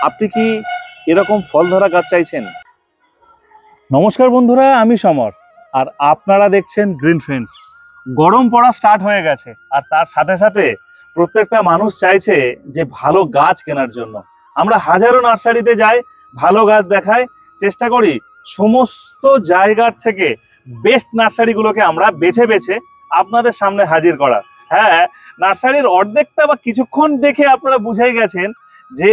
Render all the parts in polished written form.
আপনি কি এরকম ফল ধরা গাছ চাইছেন? নমস্কার বন্ধুরা, আমি সমর আর আপনারা দেখছেন গ্রিন ফ্রেন্ডস। গরম পড়া স্টার্ট হয়ে গেছে আর তার সাথে সাথে প্রত্যেকটা মানুষ চাইছে যে ভালো গাছ কেনার জন্য। আমরা হাজারো নার্সারিতে যাই, ভালো গাছ দেখাই, চেষ্টা করি সমস্ত জায়গার থেকে বেস্ট নার্সারিগুলোকে আমরা বেছে বেছে আপনাদের সামনে হাজির করা। হ্যাঁ, নার্সারির অর্ধেকটা বা কিছুক্ষণ দেখে আপনারা বুঝেই গেছেন যে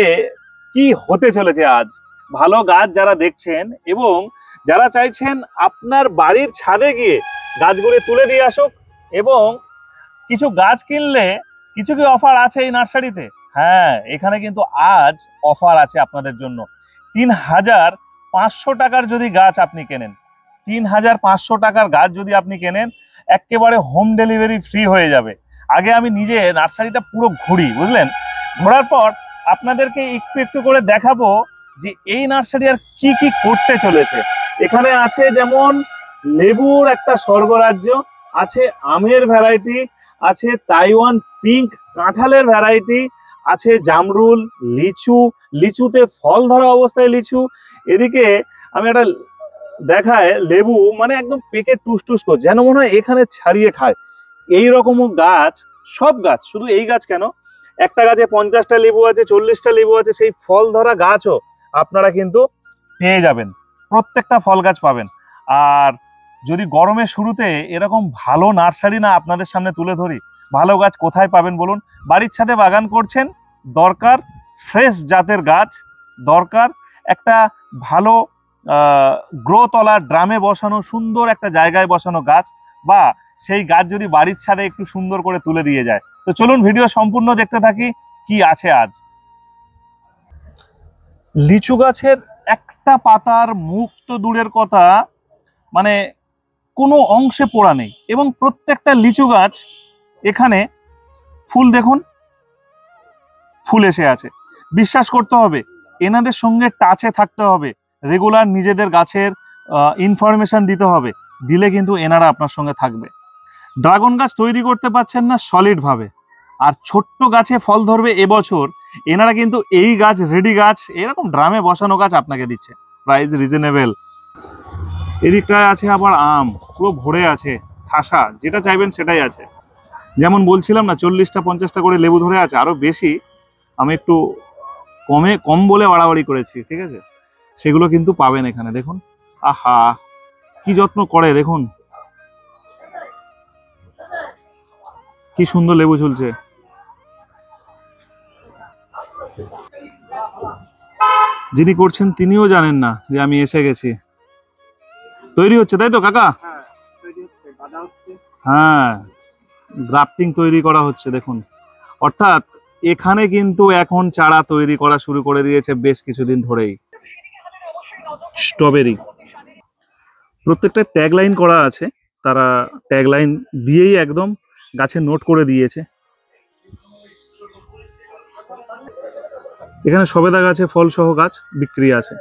কি হতে চলেছে আজ। ভালো গাছ যারা দেখছেন এবং যারা চাইছেন আপনার বাড়ির ছাদে গিয়ে গাছগুলি তুলে দিয়ে আসুক, এবং কিছু গাছ কিনলে কিছু কি অফার আছে এই নার্সারিতে? হ্যাঁ, এখানে কিন্তু আজ অফার আছে আপনাদের জন্য। ৩,৫০০ টাকার যদি গাছ আপনি কেনেন, ৩,৫০০ টাকার গাছ যদি আপনি কেনেন, একেবারে হোম ডেলিভারি ফ্রি হয়ে যাবে। আগে আমি নিজে নার্সারিটা পুরো ঘুরি, বুঝলেন? ঘোরার পর আপনাদেরকে একটু একটু করে দেখাবো যে এই নার্সারি আর কি কি করতে চলেছে। এখানে আছে যেমন লেবুর একটা স্বর্গরাজ্য, আছে আমের ভ্যারাইটি, আছে তাইওয়ান পিঙ্ক কাঁঠালের ভ্যারাইটি, আছে জামরুল, লিচু, লিচুতে ফল ধরা অবস্থায় লিচু। এদিকে আমি একটা দেখায় লেবু, মানে একদম পেকে টুস টুস করে, যেন মনে হয় এখানে ছাড়িয়ে খায়। এই রকমও গাছ, সব গাছ, শুধু এই গাছ কেন, একটা গাছে 50টা লেবু আছে, 40টা লেবু আছে, সেই ফল ধরা গাছও আপনারা কিন্তু পেয়ে যাবেন। প্রত্যেকটা ফল গাছ পাবেন। আর যদি গরমের শুরুতে এরকম ভালো নার্সারি না আপনাদের সামনে তুলে ধরি, ভালো গাছ কোথায় পাবেন বলুন? বাড়ির ছাদে বাগান করছেন, দরকার ফ্রেশ জাতের গাছ, দরকার একটা ভালো গ্রোতলা ড্রামে বসানো সুন্দর একটা জায়গায় বসানো গাছ, বা সেই গাছ যদি বাড়ির ছাদে একটু সুন্দর করে তুলে দিয়ে যায়। তো চলুন ভিডিও সম্পূর্ণ দেখতে থাকি কি আছে আজ। লিচু গাছের একটা পাতার মুখ তো দূরের কথা, মানে কোনো অংশে পোড়া নেই, এবং প্রত্যেকটা লিচু গাছ এখানে ফুল দেখুন, ফুল এসে আছে। বিশ্বাস করতে হবে, এনাদের সঙ্গে টাচে থাকতে হবে, রেগুলার নিজেদের গাছের ইনফরমেশন দিতে হবে, দিলে কিন্তু এনারা আপনার সঙ্গে থাকবে। ড্রাগন গাছ তৈরি করতে পারছেন না সলিড ভাবে, আর ছোট্ট গাছে ফল ধরবে এবছর, এনারা কিন্তু এই গাছ, রেডি গাছ, এরকম ড্রামে বসানো গাছ আপনাকে দিচ্ছে, প্রাইস রিজনেবল। এদিকটায় আছে আবার আম, পুরো ভরে আছে, ঠাসা, যেটা চাইবেন সেটাই আছে। যেমন বলছিলাম না, 40টা 50টা করে লেবু ধরে আছে, আরো বেশি, আমি একটু কম বলে বাড়াবাড়ি করেছি, ঠিক আছে? সেগুলো কিন্তু পাবেন এখানে। দেখুন, আহা কি যত্ন করে, দেখুন কি সুন্দর লেবু ঝুলছে। যিনি করছেন তিনিও জানেন না যে আমি এসে গেছি। তৈরি হচ্ছে, তাই তো কাকা? হ্যাঁ, গ্রাফটিং তৈরি করা হচ্ছে, দেখুন। অর্থাৎ এখানে কিন্তু এখন চারা তৈরি করা শুরু করে দিয়েছে বেশ কিছুদিন ধরেই। স্ট্রবেরি, প্রত্যেকটা ট্যাগলাইন করা আছে, তারা ট্যাগলাইন দিয়েই একদম গাছে নোট করে দিয়েছে। এখানে সবেদা গাছে ফল সহ গাছ বিক্রি আছে।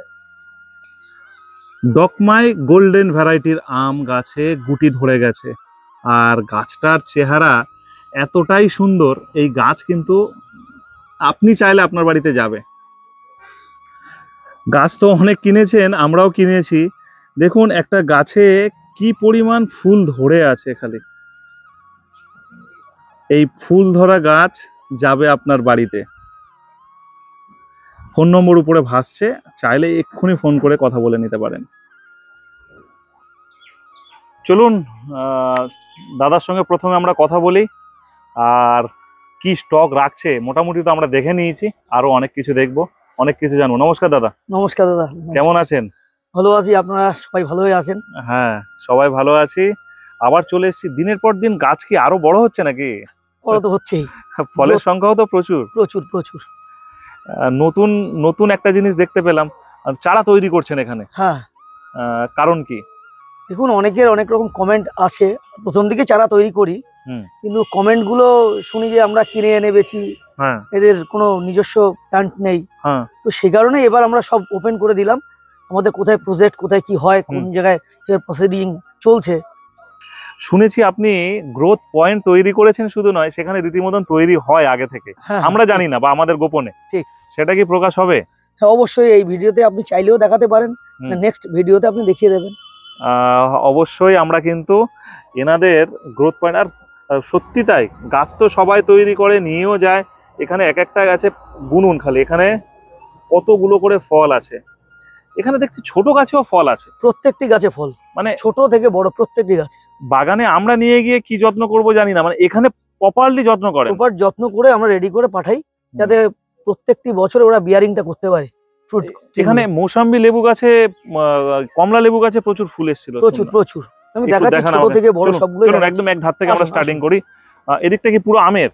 ডকমাই গোল্ডেন ভ্যারাইটির আম গাছে গুটি ধরে গেছে, আর গাছটার চেহারা এতটাই সুন্দর, এই গাছ কিন্তু আপনি চাইলে আপনার বাড়িতে যাবে। গাছ তো অনেক কিনেছেন, আমরাও কিনেছি। দেখুন একটা গাছে কি পরিমাণ ফুল ধরে আছে, খালি এই ফুল ধরা গাছ যাবে আপনার বাড়িতে। ফোন নম্বর উপরে ভাসছে, চাইলে এক্ষুনি ফোন করে কথা বলে নিতে পারেন। চলুন দাদার সঙ্গে প্রথমে আমরা কথা বলি, আর কি স্টক রাখছে মোটামুটি তো আমরা দেখে নিয়েছি, আরো অনেক কিছু দেখবো, অনেক কিছু জানবো। নমস্কার দাদা। নমস্কার দাদা, কেমন আছেন? ভালো আছি, আপনারা সবাই ভালো হয়ে আছেন? হ্যাঁ, সবাই ভালো আছি। আবার চলে এসেছি, দিনের পর দিন গাছ কি আরো বড় হচ্ছে নাকি? বড় তো হচ্ছেই, ফলের সংখ্যাও তো প্রচুর প্রচুর প্রচুর। নতুন নতুন একটা জিনিস দেখতে পেলাম, চারা তৈরি করছেন এখানে। হ্যাঁ, কারণ কি? দেখুন অনেকের অনেক রকম কমেন্ট আসে, প্রথম দিকে চারা তৈরি করি, কিন্তু কমেন্ট গুলো শুনি যে আমরা কিনে এনে বেচি, এদের কোনো নিজস্ব প্ল্যান্ট নেই। তো সেই কারণে এবার আমরা সব ওপেন করে দিলাম, আমাদের কোথায় প্রজেক্ট, কোথায় কি হয়, কোন জায়গায় প্রসিডিং চলছে। শুনেছি আপনি গ্রোথ পয়েন্ট তৈরি করেছেন, শুধু নয় সেখানে রীতিমতন তৈরি হয় আগে থেকে, আমরা জানি না বা আমাদের গোপনে, ঠিক সেটা কি প্রকাশ হবে? হ্যাঁ অবশ্যই এই ভিডিওতে আপনি চাইলেও দেখাতে পারেন, নেক্সট ভিডিওতে আপনি দেখিয়ে দেবেন। অবশ্যই আমরা কিন্তু এনাদের গ্রোথ পয়েন্ট, আর সত্যি তাই, গাছ তো সবাই তৈরি করে নিয়েও যায়, এখানে এক একটা গাছে গুনুন খালি এখানে কতগুলো করে ফল আছে। এখানে দেখছি ছোট গাছেও ফল আছে, প্রত্যেকটি গাছে ফল, মানে ছোট থেকে বড় প্রত্যেকটি গাছে। বাগানে আমরা নিয়ে গিয়ে কি যত্ন করব জানি না, মানে এখানে প্রপারলি যত্ন করে, প্রপার যত্ন করে আমরা রেডি করে পাঠাই, যাতে প্রত্যেকটি বছরে ওরা বিয়ারিংটা করতে পারে ফ্রুট। এখানে মৌসাম্বি লেবু গাছে, কমলা লেবু গাছে প্রচুর ফুল এসেছিল, প্রচুর প্রচুর। আমি দেখাচ্ছি ছোট থেকে বড় সবগুলো। একদম এক ধার থেকে আমরা স্টার্টিং করি। এদিকটা কি পুরো আমের?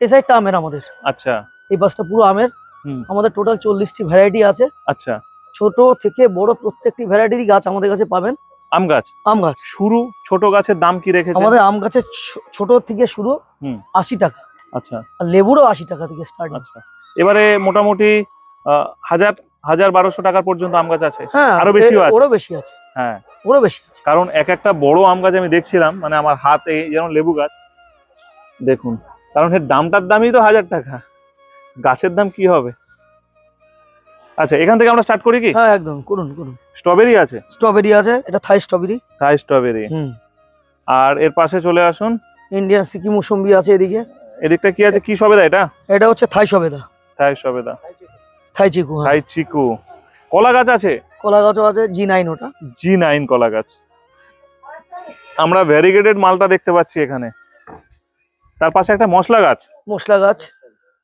এই সাইডটা আমের আমাদের। আচ্ছা, এই পাশটা পুরো আমের। আমাদের টোটাল 40টি ভ্যারাইটি আছে। আচ্ছা, ছোট থেকে বড় প্রত্যেকটি ভ্যারাইটির গাছ আমাদের কাছে পাবেন। আম গাছ, আম গাছ শুরু ছোট গাছের দাম কি রেখেছেন? আমাদের আম গাছের ছোট থেকে শুরু 80 টাকা। আচ্ছা, আর লেবুরও 80 টাকা থেকে স্টার্ট। আচ্ছা, এবারে মোটামুটি 1000-1200 টাকা পর্যন্ত আম গাছ আছে। হ্যাঁ, আরো বেশিও আছে, ওরও বেশি আছে। হ্যাঁ, ওরও বেশি আছে, কারণ এক একটা বড় আম গাছ আমি দেখছিলাম, মানে আমার হাতে যেমন লেবু গাছ দেখুন, কারণ এর দামটার দামই তো 1000 টাকা, গাছের দাম কি হবে। আচ্ছা, এখান থেকে আমরা স্টার্ট করি কি? হ্যাঁ একদম, করুন করুন। স্ট্রবেরি আছে? স্ট্রবেরি আছে, এটা থাই স্ট্রবেরি। থাই স্ট্রবেরি। আর এর পাশে চলে আসুন, ইন্ডিয়ান সিকি মৌসুম্বি আছে এদিকে। এদিকটা কি আছে, কি সবেদা এটা? এটা হচ্ছে থাই সবেদা। থাই সবেদা, থাই চিকু। থাই চিকু। কলা গাছ আছে? কলা গাছও আছে, G9 ওটা। G9 কলা গাছ। আমরা ভ্যারিগেটেড মালটা দেখতে পাচ্ছি এখানে। তার পাশে একটা মশলা গাছ। মশলা গাছ,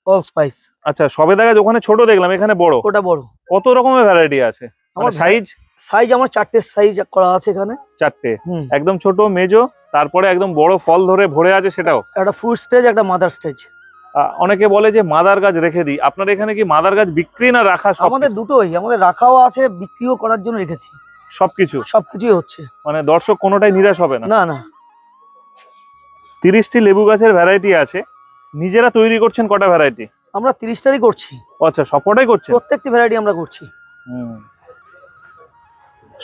অল স্পাইস। আচ্ছা, সবেদা গাছ ওখানে ছোট দেখলাম, এখানে বড়। ওটা বড়। কত রকমের ভ্যারাইটি আছে? আমার সাইজ আমার 4টে সাইজ করা আছে এখানে। 4টে, একদম ছোট, মেজো, তারপরে একদম বড় ফল ধরে ভরে আছে সেটাও। একটা ফ্রুট স্টেজ, একটা মাদার স্টেজ। অনেকে বলে যে মাদার গাছ রেখে দিই, আপনার এখানে কি মাদার গাছ বিক্রি না রাখা? আমাদের দুটোই, আমাদের রাখাও আছে, বিক্রিও করার জন্য রেখেছি। সবকিছুই হচ্ছে, মানে দর্শক কোনোটাই নিরাশ হবে না। না না। 30টি লেবু গাছের ভ্যারাইটি আছে। নিজেরা তৈরি করছেন কটা ভ্যারাইটি? আমরা 30টারই করছি। আচ্ছা, সবকটাই করছেন? প্রত্যেকটি ভ্যারাইটি আমরা করছি।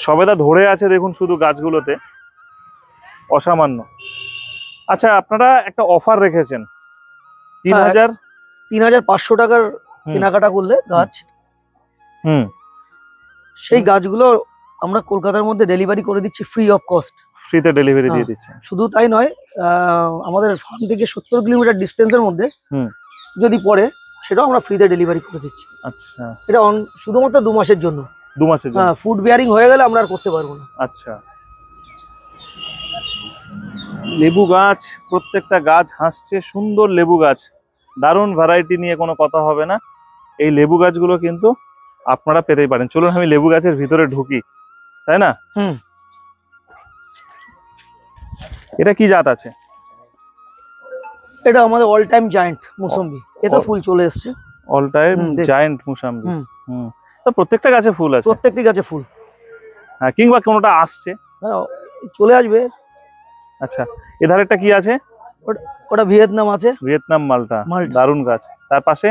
সবেদা ধরে আছে দেখুন শুধু গাছগুলোতে, অসামান্য। আচ্ছা, আপনারা একটা অফার রেখেছেন 3500 টাকার কেনাকাটা করলে গাছ, সেই গাছগুলো আমরা কলকাতার মধ্যে ডেলিভারি করে দিচ্ছি ফ্রি অফ কস্ট। ফ্রিতে ডেলিভারি দিয়ে দিচ্ছি। শুধু তাই নয়, আমাদের ফার্ম থেকে 70 কিলোমিটার ডিস্টেন্সের মধ্যে যদি পড়ে, সেটাও আমরা ফ্রিতে ডেলিভারি করে দিচ্ছি। আচ্ছা, এটা শুধুমাত্র 2 মাসের জন্য। 2 মাসের জন্য? হ্যাঁ, ফুড বিয়ারিং হয়ে গেলে আমরা আর করতে পারবো না। আচ্ছা, লেবু গাছ, প্রত্যেকটা গাছ হাসছে, সুন্দর লেবু গাছ, দারুণ ভ্যারাইটি নিয়ে কোনো কথা হবে না। এই লেবু গাছগুলো কিন্তু আপনারা পেতেই পারেন। চলুন আমি লেবু গাছের ভিতরে ঢুকি, তাই না? এটা কি জাত আছে? এটা আমাদের অল টাইম জায়ান্ট মুসাম্বি। এতে ফুল চলে এসেছে। All time giant mosambi. তো প্রত্যেকটা গাছে ফুল আছে? প্রত্যেকটি গাছে ফুল। হ্যাঁ, কিংবা কোনোটা আসছে? চলে আসবে। আচ্ছা, এধারেরটা কি আছে? ওটা ভিয়েতনাম আছে। ভিয়েতনাম মালটা, দারুণ গাছ। তার পাশে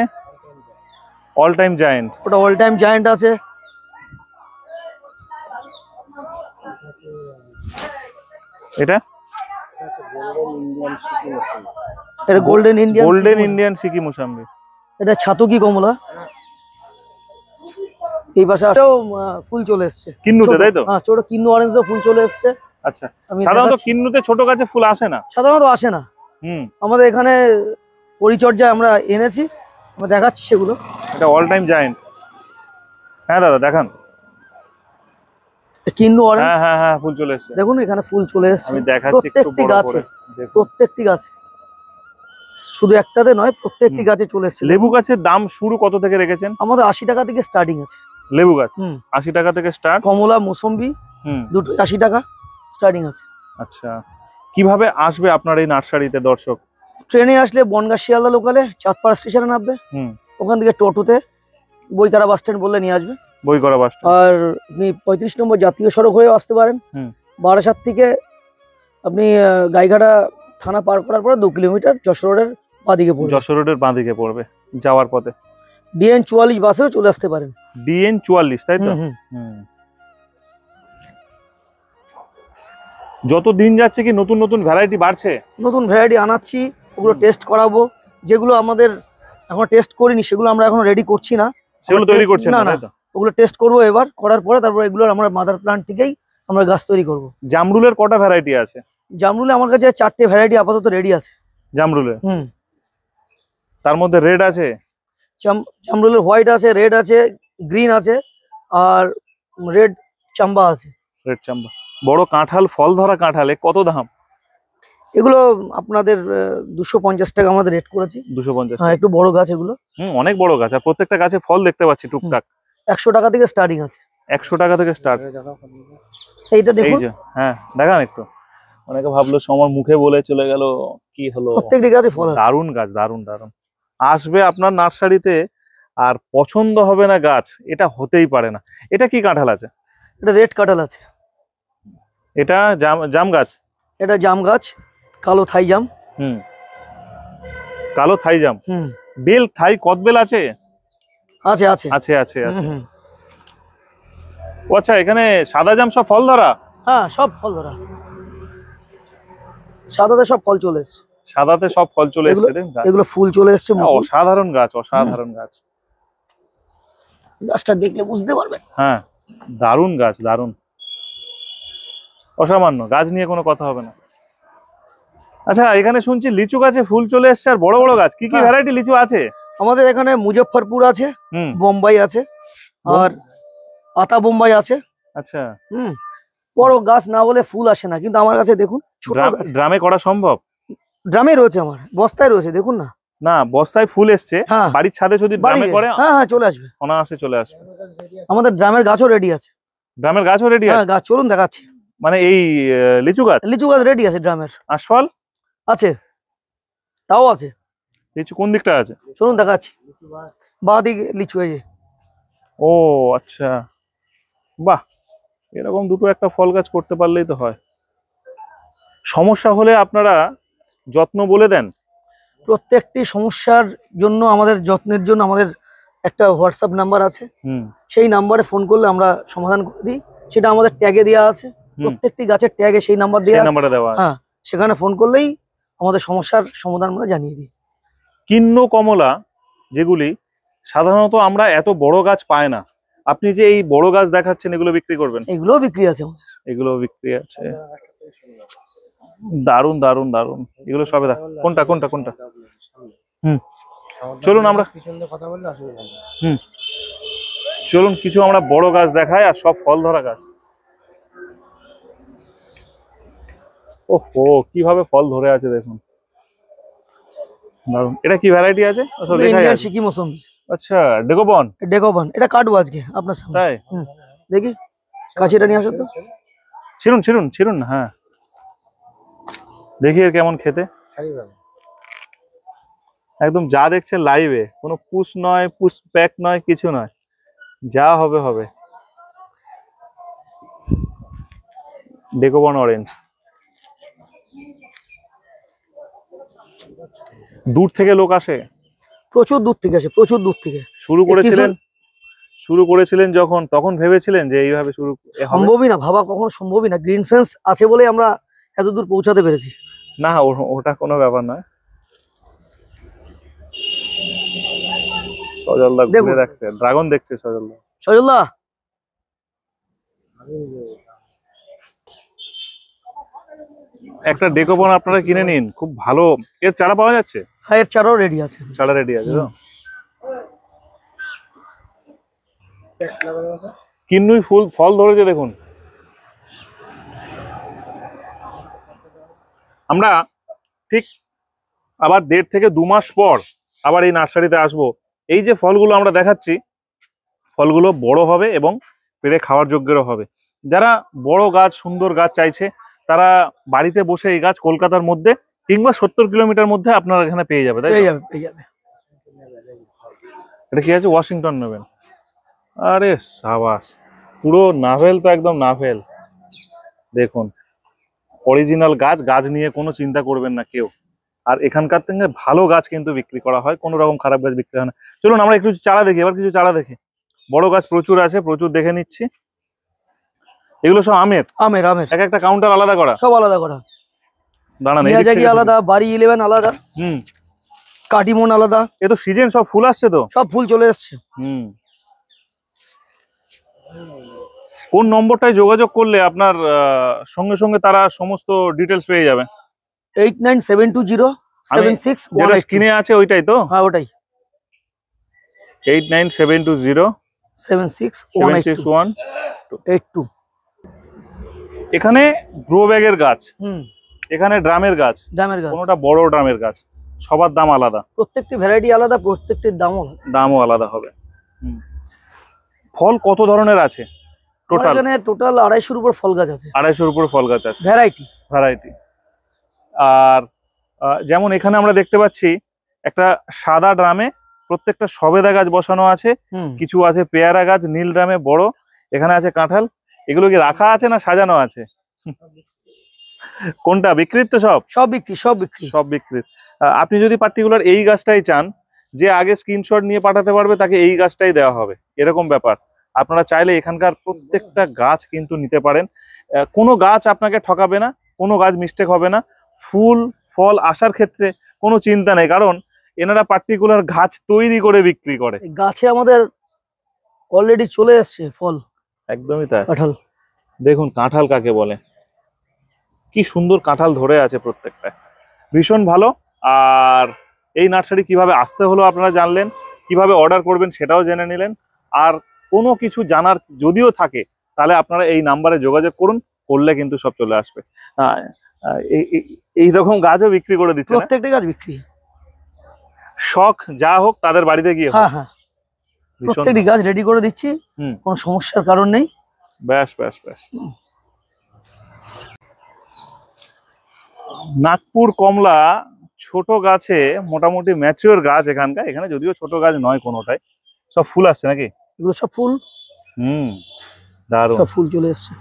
অল টাইম জায়ান্ট। ওটা অল টাইম জায়ান্ট আছে। এটা গোল্ডেন ইন্ডিয়ান সিকি মুসাম্বি। এটা ছাতকি কমলা। এই পাশে ফুল চলে এসছে কিন্নুতে, তাই তো? হ্যাঁ, ছোট কিন্নু অরেঞ্জ ফুল চলে এসছে। আচ্ছা, সাধারণত কিন্নুতে ছোট গাছে ফুল আসে না? সাধারণত আসে না। আমাদের এখানে পরিচর্যা আমরা এনেছি, আমরা দেখাচ্ছি সেগুলো। এটা অল টাইম জায়ান্ট। হ্যাঁ দাদা, দেখান। কিন্নু অরেঞ্জ। হ্যাঁ হ্যাঁ, ফুল চলে এসেছে দেখুন, এখানে ফুল চলে এসেছে। আমি দেখাচ্ছি একটু বড় করে। প্রত্যেকটি গাছে, শুধু একটাতে নয়, প্রত্যেকটি গাছে চলে এসেছে। লেবু গাছের দাম শুরু কত থেকে রেখেছেন? আমাদের 80 টাকা থেকে স্টার্টিং আছে লেবু গাছ। 80 টাকা থেকে স্টার্ট। কমলা, মৌসম্বি দুটোই 80 টাকা স্টার্টিং আছে। আচ্ছা, কিভাবে আসবে আপনার এই নার্সারিতে দর্শক? ট্রেনে আসলে বনগাঁ শিয়ালদা লোকালে চাঁদপাড়া স্টেশনে নামবে। ওখান থেকে টোটোতে বইকারা বাস স্ট্যান্ড বললে নিয়ে আসবে। বইকারা বাস স্ট্যান্ড। আর আপনি 35 নম্বর জাতীয় সড়ক হয়ে আসতে পারেন। বারাসাত থেকে আপনি গাইঘাটা থানা পার করার পরে 2 কিলোমিটার যশোর রোডের বাঁদিকে পড়বে। যশোর রোডের বাঁদিকে পড়বে যাওয়ার পথে। DN 44 বাসেও চলে আসতে পারেন। DN 44, তাই তো? যত দিন যাচ্ছে কি নতুন নতুন ভ্যারাইটি বাড়ছে? নতুন ভ্যারাইটি আনাচ্ছি, ওগুলো টেস্ট করাবো। যেগুলো আমাদের এখন টেস্ট করিনি সেগুলো আমরা এখন রেডি করছি না, সেগুলো তৈরি করছেন না, না, না। তাই তো? ওগুলো টেস্ট করবো এবার, করার পরে তারপর এগুলোর আমরা মাদার প্লান্ট থেকেই আমরা গাছ তৈরি করব। জামরুলের কটা ভ্যারাইটি আছে? জামরুলে আমার কাছে 4টে ভ্যারাইটি আপাতত রেডি আছে। জামরুলের হুম। তার মধ্যে রেড আছে, জামরুলের হোয়াইট আছে, রেড আছে, গ্রিন আছে, আর রেড চাম্বা আছে। রেড চাম্বা। বড় কাঁঠাল, ফল ধরা কাঁঠালে কত দাম? এগুলো আপনাদের 250 টাকা আমাদের রেট করেছি। 250। হ্যাঁ, একটু বড় গাছ এগুলো। অনেক বড় গাছ, আর প্রত্যেকটা গাছে ফল দেখতে পাচ্ছি টুকটাক। 100 টাকা থেকে স্টার্টিং আছে। 100 টাকা থেকে স্টার্ট। এইটা এই দেখুন, যে, হ্যাঁ দেখান একটু। অনেকে ভাবলো সমর মুখে বলে চলে গেল, কি হলো? প্রত্যেকটি গাছে ফল আছে। দারুণ গাছ, দারুণ দারুণ। আসবে আপনার নার্সারিতে আর পছন্দ হবে না গাছ, এটা হতেই পারে না। এটা কি কাঁঠাল আছে? এটা রেড কাঁঠাল আছে। এটা জাম গাছ। এটা জাম গাছ, কালো থাই জাম। হুম, কালো থাই জাম। হুম, বেল, থাই কদবেল আছে? আছে আছে আছে আছে আছে। হুম। ও আচ্ছা, এখানে সাদা জাম সব ফল ধরা? হ্যাঁ, সব ফল ধরা, সাদাতে সব ফল চলে এসছে। সাদাতে সব ফল চলে এসছে রে গাছ। এগুলো ফুল চলে এসছে। অসাধারণ গাছ, অসাধারণ গাছ। গাছটা দেখলে বুঝতে পারবেন। হ্যাঁ, দারুণ গাছ, দারুণ, অসামান্য। গাছ নিয়ে কোনো কথা হবে না। আচ্ছা, এখানে শুনছি লিচু গাছে ফুল চলে এসছে আর বড় বড় গাছ। কি কি ভ্যারাইটি লিচু আছে? আমাদের এখানে মুজফ্ফরপুর আছে, হুম, বোম্বাই আছে, আর আতা বোম্বাই আছে। আচ্ছা। হুম, বড় গাছ না হলে ফুল আসে না, কিন্তু আমার কাছে দেখুন ছোট গাছ। ড্রামে করা সম্ভব? ড্রামে রয়েছে, আমার বস্তায় রয়েছে, দেখুন না। না, বস্তায় ফুল এসছে। হ্যাঁ। বাড়ির ছাদে যদি ড্রামে করে, হ্যাঁ হ্যাঁ, চলে আসবে, অনায়াসে চলে আসবে। আমাদের ড্রামের গাছও রেডি আছে। ড্রামের গাছও রেডি আছে? হ্যাঁ, গাছ চলুন দেখাচ্ছি। মানে এই লিচু গাছ? লিচু গাছ রেডি আছে ড্রামের। আশফল আছে, তাও আছে। লিচু কোন দিকটা আছে? চলুন দেখাচ্ছি, বাঁ দিকে লিচু এই যে। ও আচ্ছা, বাহ, এরকম দুটো একটা ফল গাছ করতে পারলেই তো হয়। সমস্যা হলে আপনারা যত্ন বলে দেন? প্রত্যেকটি সমস্যার জন্য, আমাদের যত্নের জন্য আমাদের একটা হোয়াটসঅ্যাপ নাম্বার আছে। হুম, সেই নাম্বারে ফোন করলে আমরা সমাধান করে দিই। সেটা আমাদের ট্যাগে দেওয়া আছে, প্রত্যেকটি গাছের ট্যাগে সেই নাম্বার দেওয়া আছে। নাম্বারে দেওয়া আছে। হ্যাঁ, সেখানে ফোন করলেই আমাদের সমস্যার সমাধান আমরা জানিয়ে দিই। কিন্ন কমলা, যেগুলি সাধারণত আমরা এত বড় গাছ পাই না, আপনি যে এই বড় গাছ দেখাচ্ছেন, এগুলো বিক্রি করবেন? এগুলোও বিক্রি আছে আমাদের। এগুলো বিক্রি আছে। দারুন দারুন দারুন। এগুলো সবে কোনটা কোনটা কোনটা? হুম, চলুন আমরা হুম, চলুন কিছু আমরা বড় গাছ দেখাই, আর সব ফল ধরা গাছ। ওহো, কিভাবে ফল ধরে আছে দেখুন, দারুন। এটা কি ভ্যারাইটি আছে? সব লেখাই ইন্ডিয়ান আছে। সিকি মৌসুমি। আচ্ছা, ডেকোবন। ডেকোবন, এটা কাটবো আজকে আপনার সামনে। তাই? দেখি, কাছিটা নিয়ে আসো তো। ছিড়ুন ছিড়ুন ছিড়ুন না। হ্যাঁ, দেখি এর কেমন খেতে। একদম যা দেখছেন লাইভে, কোনো পুশ নয়, পুশ প্যাক নয়, কিছু নয়, যা হবে হবে। ডেকোবন অরেঞ্জ। দূর থেকে লোক আসে? প্রচুর দূর থেকে আসে, প্রচুর দূর থেকে। শুরু করেছিলেন যখন, তখন ভেবেছিলেন যে এইভাবে শুরু হবে? সম্ভবই না, ভাবা কখনো সম্ভবই না। গ্রিন ফেন্স আছে বলে আমরা এত দূর পৌঁছাতে পেরেছি। না, ওটা কোনো ব্যাপার নয়। সজলদা ঘুরে দেখছে, ড্রাগন দেখছে সজলদা। সজলদা, একটা ডেকোবন আপনারা কিনে নিন, খুব ভালো। এর চারা পাওয়া যাচ্ছে? হ্যাঁ, এর চারাও রেডি আছে। চারা রেডি আছে তো? কিন্নুই ফল ধরেছে দেখুন। আমরা ঠিক আবার 1.5 থেকে 2 মাস পর আবার এই নার্সারিতে আসব। এই যে ফলগুলো আমরা দেখাচ্ছি, ফলগুলো বড় হবে এবং পেড়ে খাওয়ার যোগ্যেরও হবে। যারা বড় গাছ, সুন্দর গাছ চাইছে, তারা বাড়িতে বসে এই গাছ কলকাতার মধ্যে কিংবা 70 কিলোমিটার মধ্যে আপনারা এখানে পেয়ে যাবে। তাই পেয়ে যাবে। এটা কি আছে? ওয়াশিংটন নেবেন? আরে সাবাস, পুরো নাভেল তো, একদম নাভেল। দেখুন, অরিজিনাল গাছ, গাছ নিয়ে কোনো চিন্তা করবেন না কেউ। আর এখানকার থেকে ভালো গাছ কিন্তু বিক্রি করা হয়, কোনো রকম খারাপ গাছ বিক্রি হয় না। চলুন আমরা একটু চারা দেখি, এবার কিছু চারা দেখি। বড় গাছ প্রচুর আছে, প্রচুর দেখে নিচ্ছি। এগুলো সব আমের? আমের আমের এক একটা কাউন্টার আলাদা করা? সব আলাদা করা। দাঁড়ান, মিয়াজাকি আলাদা, বাড়ি 11 আলাদা, হুম, কাটিমন আলাদা। এ তো সিজন, সব ফুল আসছে তো? সব ফুল চলে এসছে। হুম, কোন নম্বরটায় যোগাযোগ করলে আপনার সঙ্গে সঙ্গে তারা সমস্ত ডিটেলস পেয়ে যাবে? 8972076182। স্ক্রিনে আছে ওইটাই তো? হ্যাঁ ওটাই, 8972076182। এখানে গ্রো ব্যাগের গাছ, এখানে ড্রামের গাছ, কোনোটা বড় ড্রামের গাছ, সবার দাম আলাদা, প্রত্যেকটি ভ্যারাইটি আলাদা, প্রত্যেকটির দামও আলাদা হবে। ফল কত ধরনের আছে টোটাল? এখানে টোটাল 250-র উপর ফল গাছ আছে। 250-র উপর ফল গাছ আছে, ভ্যারাইটি। আর যেমন এখানে আমরা দেখতে পাচ্ছি একটা সাদা ড্রামে প্রত্যেকটা সবেদা গাছ বসানো আছে, কিছু আছে পেয়ারা গাছ নীল ড্রামে বড়, এখানে আছে কাঁঠাল। এগুলো কি রাখা আছে না সাজানো আছে? কোনটা বিক্রির? তো সব বিক্রির। আপনি যদি পার্টিকুলার এই গাছটাই চান, যে আগে স্ক্রিনশট নিয়ে পাঠাতে পারবে তাকে এই গাছটাই দেওয়া হবে, এরকম ব্যাপার। আপনারা চাইলে এখানকার প্রত্যেকটা গাছ কিন্তু নিতে পারেন, কোনো গাছ আপনাকে ঠকাবে না, কোনো গাছ মিস্টেক হবে না। ফুল ফল আসার ক্ষেত্রে কোনো চিন্তা নেই, কারণ এনারা পার্টিকুলার গাছ তৈরি করে বিক্রি করে। গাছে আমাদের অলরেডি চলে এসছে ফল। একদমই তাই। কাঁঠাল দেখুন, কাঁঠাল কাকে বলে, কি সুন্দর কাঁঠাল ধরে আছে প্রত্যেকটা, ভীষণ ভালো। আর এই নার্সারি কিভাবে আসতে হলো আপনারা জানলেন, কিভাবে অর্ডার করবেন সেটাও জেনে নিলেন। আর কোনো কিছু জানার যদিও থাকে তাহলে আপনারা এই নাম্বারে যোগাযোগ করলে কিন্তু সব চলে আসবে। এইরকম গাছও বিক্রি করে দিচ্ছে, প্রত্যেকটা গাছ বিক্রি, শখ যা হোক তাদের বাড়িতে গিয়ে। হ্যাঁ প্রত্যেকটি গাছ রেডি করে দিচ্ছি, কোনো সমস্যার কারণ নেই। ব্যাস। নাগপুর কমলা ছোট গাছে মোটামুটি ম্যাচিওর গাছ এখানকার, এখানে যদিও ছোট গাছ নয় কোনোটাই, সব ফুল আসছে নাকি? এগুলো সব ফুল, দারুণ, সব ফুল চলে এসছে।